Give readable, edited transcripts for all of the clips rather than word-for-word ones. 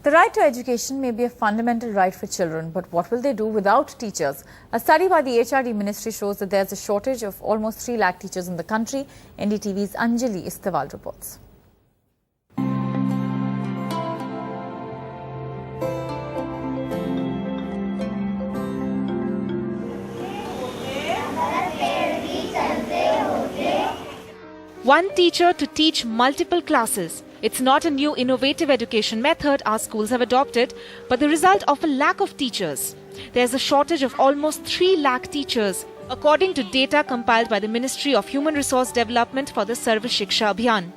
The right to education may be a fundamental right for children, but what will they do without teachers? A study by the HRD Ministry shows that there's a shortage of almost 3 lakh teachers in the country. NDTV's Anjali Istiwal reports. One teacher to teach multiple classes. It's not a new innovative education method our schools have adopted, but the result of a lack of teachers. There's a shortage of almost 3 lakh teachers, according to data compiled by the Ministry of Human Resource Development for the Sarva Shiksha Abhiyan.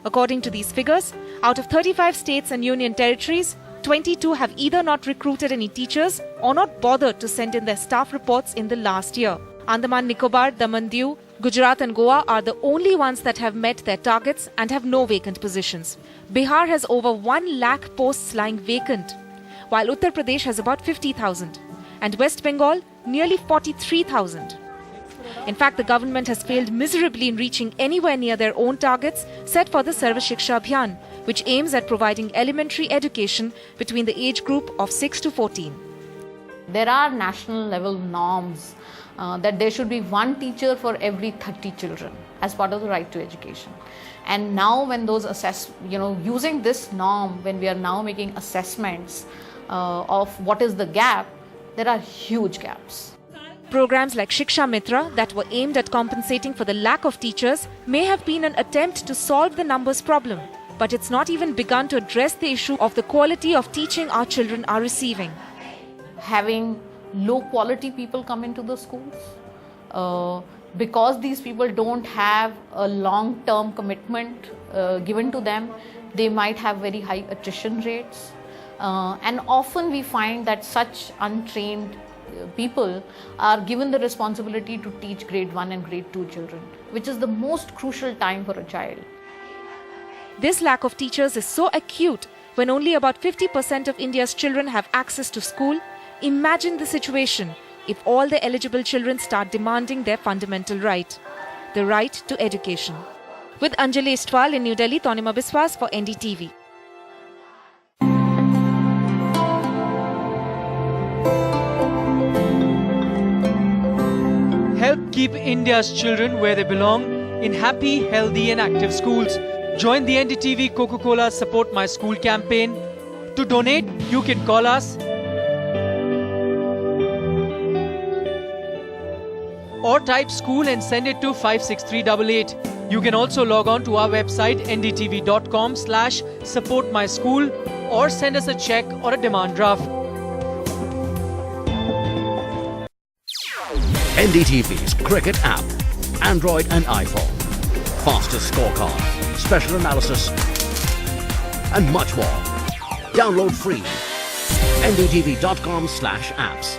According to these figures, out of 35 states and union territories, 22 have either not recruited any teachers or not bothered to send in their staff reports in the last year. Andaman Nicobar, Daman Diu, Gujarat and Goa are the only ones that have met their targets and have no vacant positions. Bihar has over 1 lakh posts lying vacant, while Uttar Pradesh has about 50,000 and West Bengal nearly 43,000. In fact, the government has failed miserably in reaching anywhere near their own targets set for the Sarva Shiksha Abhiyan, which aims at providing elementary education between the age group of 6 to 14. There are national level norms that there should be 1 teacher for every 30 children as part of the right to education. And now when those using this norm, when we are now making assessments of what is the gap, there are huge gaps. Programs like Shiksha Mitra that were aimed at compensating for the lack of teachers may have been an attempt to solve the numbers problem, but it's not even begun to address the issue of the quality of teaching our children are receiving. Having low quality people come into the schools because these people don't have a long term commitment given to them, they might have very high attrition rates, and often we find that such untrained people are given the responsibility to teach grade 1 and grade 2 children, which is the most crucial time for a child. This lack of teachers is so acute when only about 50% of India's children have access to school. Imagine the situation if all the eligible children start demanding their fundamental right, the right to education. With Anjali Istiwal in New Delhi, Tanima Biswas for NDTV. Help keep India's children where they belong in happy, healthy and active schools. Join the NDTV Coca-Cola Support My School campaign. To donate, you can call us or type school and send it to 56388. You can also log on to our website ndtv.com/supportmyschool or send us a check or a demand draft. NDTV's cricket app, Android and iPhone, fastest scorecard, special analysis and much more. Download free. ndtv.com/apps.